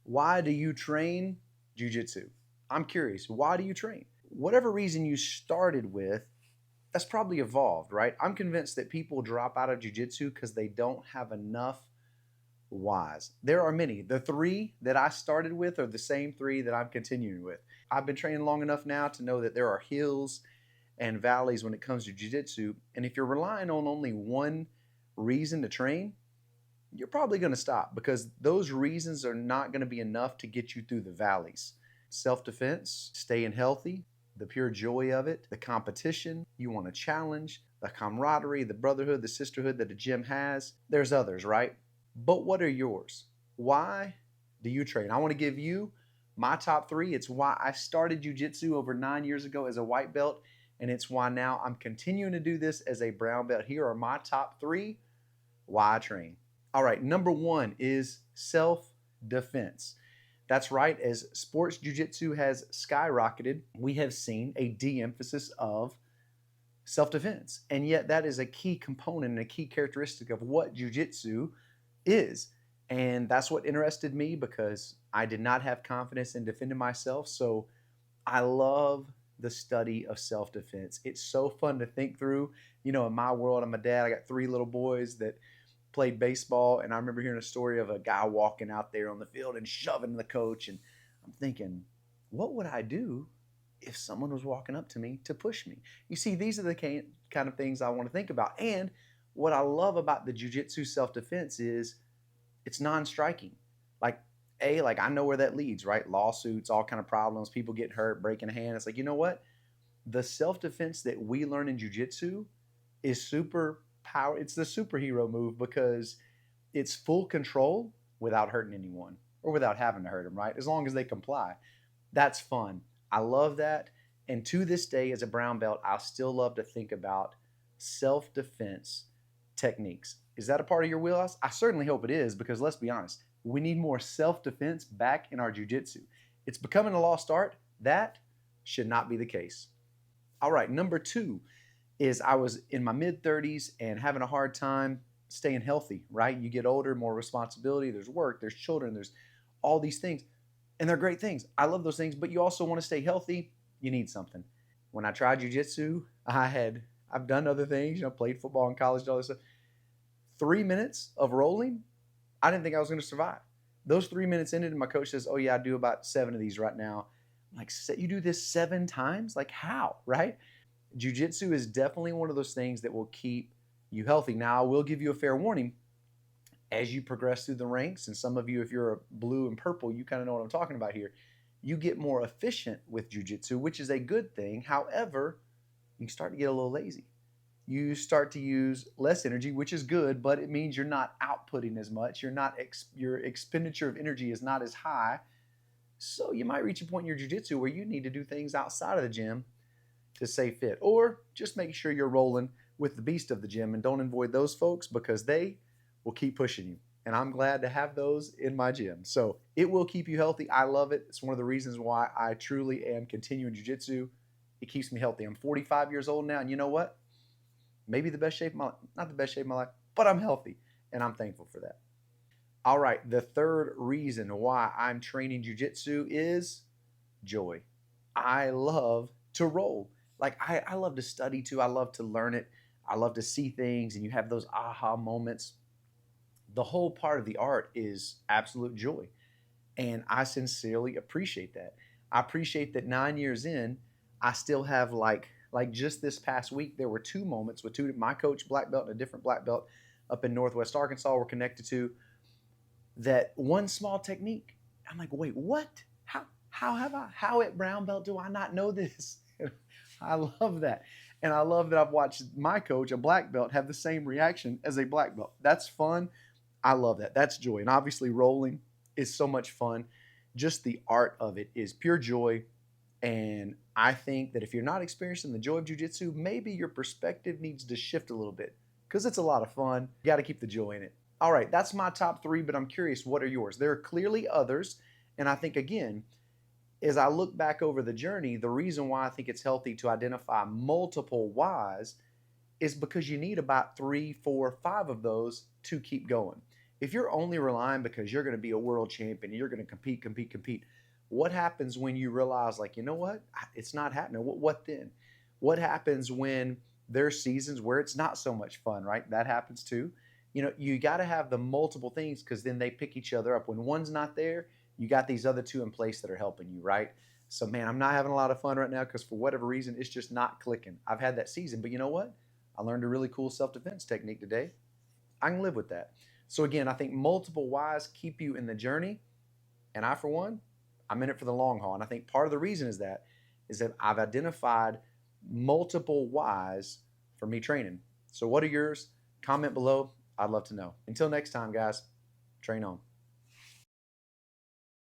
Why do you train jiu-jitsu? I'm curious. Why do you train? Whatever reason you started with, that's probably evolved, right? I'm convinced that people drop out of jiu-jitsu because they don't have enough whys. There are many. The three that I started with are the same three that I'm continuing with. I've been training long enough now to know that there are hills and valleys when it comes to jiu-jitsu. And if you're relying on only one reason to train, you're probably going to stop because those reasons are not going to be enough to get you through the valleys. Self-defense, staying healthy, the pure joy of it, the competition, you want to challenge, the camaraderie, the brotherhood, the sisterhood that a gym has. There's others, right? But what are yours? Why do you train? I want to give you my top three. It's why I started jiu-jitsu over 9 years ago as a white belt, and it's why now I'm continuing to do this as a brown belt. Here are my top three why I train. All right, number one is self-defense. That's right, as sports jiu-jitsu has skyrocketed, we have seen a de-emphasis of self-defense. And yet that is a key component and a key characteristic of what jiu-jitsu is. And that's what interested me because I did not have confidence in defending myself. So I love the study of self-defense. It's so fun to think through. You know, in my world, I'm a dad. I got 3 little boys that played baseball, and I remember hearing a story of a guy walking out there on the field and shoving the coach, and I'm thinking, what would I do if someone was walking up to me to push me? You see, these are the kind of things I want to think about. And what I love about the jiu-jitsu self-defense is it's non-striking. Like I know where that leads, right? Lawsuits, all kind of problems, people getting hurt, breaking a hand. It's like, you know what? The self-defense that we learn in jiu-jitsu is super power. It's the superhero move because it's full control without hurting anyone or without having to hurt them, right? As long as they comply. That's fun. I love that. And to this day, as a brown belt, I still love to think about self-defense techniques. Is that a part of your wheelhouse? I certainly hope it is because let's be honest, we need more self-defense back in our jiu-jitsu. It's becoming a lost art. That should not be the case. All right, number two is I was in my mid-30s and having a hard time staying healthy, right? You get older, more responsibility, there's work, there's children, there's all these things. And they're great things. I love those things, but you also want to stay healthy, you need something. When I tried jiu-jitsu, I've done other things, played football in college, all this stuff. 3 minutes of rolling, I didn't think I was going to survive. Those 3 minutes ended and my coach says, oh yeah, I do about 7 of these right now. I'm like, you do this 7 times? Like how, right? Jiu-jitsu is definitely one of those things that will keep you healthy. Now, I will give you a fair warning. As you progress through the ranks, and some of you, if you're a blue and purple, you kind of know what I'm talking about here. You get more efficient with jiu-jitsu, which is a good thing. However, you start to get a little lazy. You start to use less energy, which is good, but it means you're not outputting as much. Your expenditure of energy is not as high. So you might reach a point in your jiu-jitsu where you need to do things outside of the gym to stay fit, or just make sure you're rolling with the beast of the gym and don't avoid those folks because they will keep pushing you. And I'm glad to have those in my gym. So it will keep you healthy. I love it. It's one of the reasons why I truly am continuing jiu-jitsu. It keeps me healthy. I'm 45 years old now, and you know what? Maybe the best shape of my life, not the best shape of my life, but I'm healthy, and I'm thankful for that. All right, the third reason why I'm training jiu-jitsu is joy. I love to roll. Like I love to study too. I love to learn it. I love to see things and you have those aha moments. The whole part of the art is absolute joy. And I sincerely appreciate that. I appreciate that 9 years in, I still have like just this past week, there were 2 moments with my coach black belt and a different black belt up in Northwest Arkansas we're connected to, that one small technique. I'm like, wait, what? How at brown belt do I not know this? I love that. And I love that I've watched my coach, a black belt, have the same reaction as a black belt. That's fun. I love that. That's joy. And obviously rolling is so much fun. Just the art of it is pure joy. And I think that if you're not experiencing the joy of jiu-jitsu, maybe your perspective needs to shift a little bit because it's a lot of fun. You got to keep the joy in it. All right, that's my top 3, but I'm curious, what are yours? There are clearly others. And I think, again, as I look back over the journey, the reason why I think it's healthy to identify multiple whys is because you need about 3, 4, 5 of those to keep going. If you're only relying because you're going to be a world champion, you're going to compete, what happens when you realize, like, you know what? It's not happening. What then? What happens when there's seasons where it's not so much fun, right? That happens too. You know, you got to have the multiple things because then they pick each other up. When one's not there, you got these other two in place that are helping you, right? So, man, I'm not having a lot of fun right now because for whatever reason, it's just not clicking. I've had that season, but you know what? I learned a really cool self-defense technique today. I can live with that. So again, I think multiple whys keep you in the journey. And I, for one, I'm in it for the long haul. And I think part of the reason is that I've identified multiple whys for me training. So what are yours? Comment below. I'd love to know. Until next time, guys, train on.